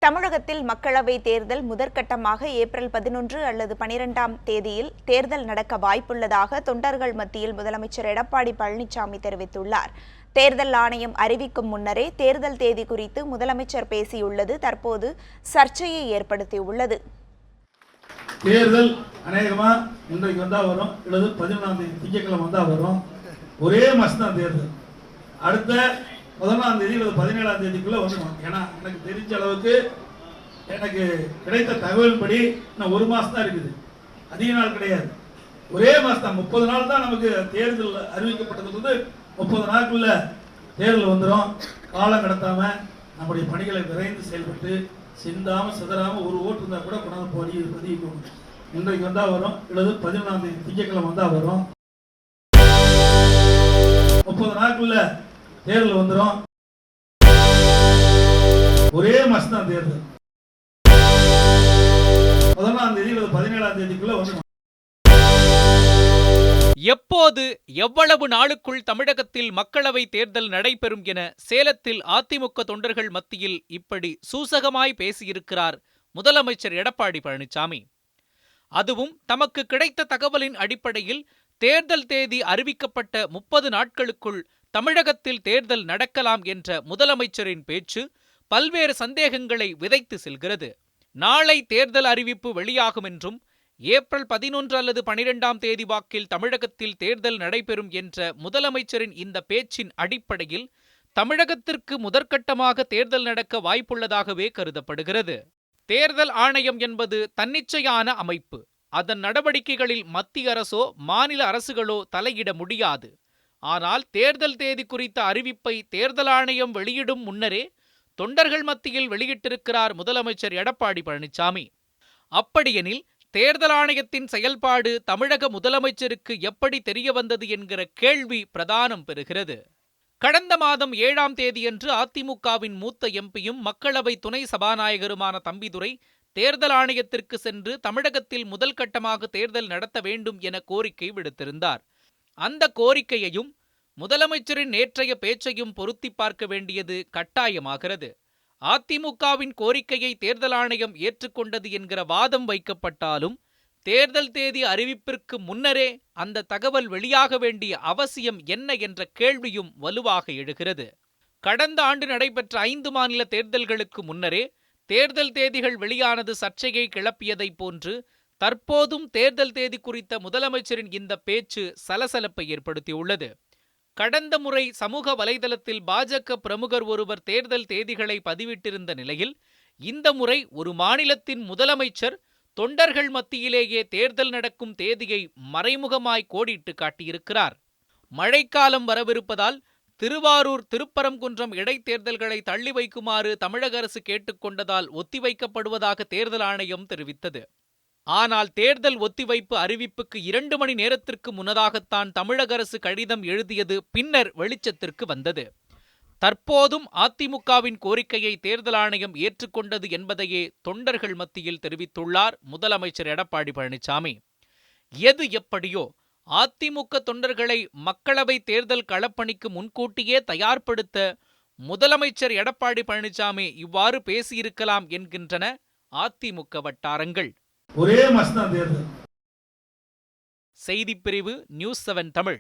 தமிழகத்தில் மக்களவை தேர்தல் முதற்கட்டமாக ஏப்ரல் 11 அல்லது 12ஆம் தேதியில் தேர்தல் நடக்க வாய்ப்புள்ளதாக தொண்டர்கள் மத்தியில் முதலமைச்சர் எடப்பாடி பழனிசாமி தெரிவித்துள்ளார். தேர்தல் ஆணையம் அறிவிக்கும் முன்னரே தேர்தல் தேதி குறித்து முதலமைச்சர் பேசியுள்ளது தற்போது சர்ச்சையை ஏற்படுத்தியுள்ளது. தேர்தல் அநேகமா இன்றைக்கு வந்தா வரும், அல்லது 11ஆம் தேதி திங்கட்கிழமை வந்தா வரும். ஒரே மாசம் தான் தேர்தல். அடுத்த 11ஆம் தேதி அல்லது 17ஆம் தேதிக்குள்ள வந்துடும். ஏன்னா எனக்கு தெரிஞ்ச அளவுக்கு எனக்கு கிடைத்த தகவல்படி இன்னும் ஒரு மாசம் தான் இருக்குது, அதிக நாள் கிடையாது. ஒரே மாசம் தான், 30 நாள் தான் நமக்கு தேர்தல் அறிவிக்கப்பட்டது. 30 நாளுக்குள்ள தேர்தல் வந்துடும். காலம் கடத்தாம நம்முடைய பணிகளை விரைந்து செயல்பட்டு சிந்தாம சிதறாம ஒரு ஓட்டு இருந்தா கூட கொண்டாந்து பதிவிக்கணும். இன்றைக்கு வந்தா வரும், அல்லது 11ஆம் தேதி திங்கட்கிழமை வந்தா வரும். 30 நாளுக்குள்ள தேர்தல் வந்துடும். ஒரே மாசம் தான் தேர்தல். 11ஆம் தேதி அல்லது 17ஆம் தேதிக்குள்ள வந்துடும். எப்போது எவ்வளவு நாளுக்குள் தமிழகத்தில் மக்களவை தேர்தல் நடைபெறும் என சேலத்தில் அதிமுக தொண்டர்கள் மத்தியில் இப்படி சூசகமாய் பேசியிருக்கிறார் முதலமைச்சர் எடப்பாடி பழனிசாமி. அதுவும் தமக்கு கிடைத்த தகவலின் அடிப்படையில் தேர்தல் தேதி அறிவிக்கப்பட்ட 30 நாட்களுக்குள் தமிழகத்தில் தேர்தல் நடக்கலாம் என்ற முதலமைச்சரின் பேச்சு பல்வேறு சந்தேகங்களை விதைத்து செல்கிறது. நாளை தேர்தல் அறிவிப்பு வெளியாகும் என்றும் ஏப்ரல் 11 அல்லது 12ஆம் தேதி வாக்கில் தமிழகத்தில் தேர்தல் நடைபெறும் என்ற முதலமைச்சரின் இந்த பேச்சின் அடிப்படையில் தமிழகத்திற்கு முதற்கட்டமாக தேர்தல் நடக்க வாய்ப்புள்ளதாகவே கருதப்படுகிறது. தேர்தல் ஆணையம் என்பது தன்னிச்சையான அமைப்பு. அதன் நடவடிக்கைகளில் மத்திய அரசோ மாநில அரசுகளோ தலையிட முடியாது. ஆனால் தேர்தல் தேதி குறித்த அறிவிப்பை தேர்தல் ஆணையம் வெளியிடும் முன்னரே தொண்டர்கள் மத்தியில் வெளியிட்டிருக்கிறார் முதலமைச்சர் எடப்பாடி பழனிசாமி. அப்படியெனில் தேர்தல் ஆணையத்தின் செயல்பாடு தமிழக முதலமைச்சருக்கு எப்படி தெரிய வந்தது என்கிற கேள்வி பிரதானம் பெறுகிறது. கடந்த மாதம் 7ஆம் தேதியன்று அதிமுகவின் மூத்த எம்பியும் மக்களவை துணை சபாநாயகருமான தம்பிதுரை தேர்தல் ஆணையத்திற்கு சென்று தமிழகத்தில் முதல் கட்டமாக தேர்தல் நடத்த வேண்டும் என கோரிக்கை விடுத்திருந்தார். அந்த கோரிக்கையையும் முதலமைச்சரின் நேற்றைய பேச்சையும் பொருத்தி பார்க்க வேண்டியது கட்டாயமாகிறது. அதிமுகவின் கோரிக்கையை தேர்தல் ஆணையம் ஏற்றுக்கொண்டது என்கிற வாதம் வைக்கப்பட்டாலும் தேர்தல் தேதி அறிவிப்பிற்கு முன்னரே அந்த தகவல் வெளியாக வேண்டிய அவசியம் என்ன என்ற கேள்வியும் வலுவாக எழுகிறது. கடந்த ஆண்டு நடைபெற்ற 5 மாநில தேர்தல்களுக்கு முன்னரே தேர்தல் தேதிகள் வெளியானது சர்ச்சையை கிளப்பியதைப் போன்று தற்போதும் தேர்தல் தேதி குறித்த முதலமைச்சரின் இந்த பேச்சு சலசலப்பை ஏற்படுத்தியுள்ளது. கடந்த முறை சமூக வலைதளத்தில் பாஜக பிரமுகர் ஒருவர் தேர்தல் தேதிகளை பதிவிட்டிருந்த நிலையில் இந்த முறை ஒரு மாநிலத்தின் முதலமைச்சர் தொண்டர்கள் மத்தியிலேயே தேர்தல் நடக்கும் தேதியை மறைமுகமாய் கோடிட்டு காட்டியிருக்கிறார். மழைக்காலம் வரவிருப்பதால் திருவாரூர், திருப்பரங்குன்றம் இடைத்தேர்தல்களை தள்ளி வைக்குமாறு தமிழக அரசு கேட்டுக்கொண்டதால் ஒத்திவைக்கப்படுவதாக தேர்தல் ஆணையம் தெரிவித்தது. ஆனால் தேர்தல் ஒத்திவைப்பு அறிவிப்புக்கு 2 மணி நேரத்திற்கு முன்னதாகத்தான் தமிழக அரசு கடிதம் எழுதியது பின்னர் வெளிச்சத்திற்கு வந்தது. தற்போதும் அதிமுகவின் கோரிக்கையை தேர்தல் ஆணையம் ஏற்றுக்கொண்டது என்பதையே தொண்டர்கள் மத்தியில் தெரிவித்துள்ளார் முதலமைச்சர் எடப்பாடி பழனிசாமி. எது எப்படியோ அதிமுக தொண்டர்களை மக்களவை தேர்தல் களப்பணிக்கு முன்கூட்டியே தயார்படுத்த முதலமைச்சர் எடப்பாடி பழனிசாமி இவ்வாறு பேசியிருக்கலாம் என்கின்றன அதிமுக வட்டாரங்கள். ஒரே மாசம் தான் தேர்தல். செய்திப்பிரிவு நியூஸ் 7 தமிழ்.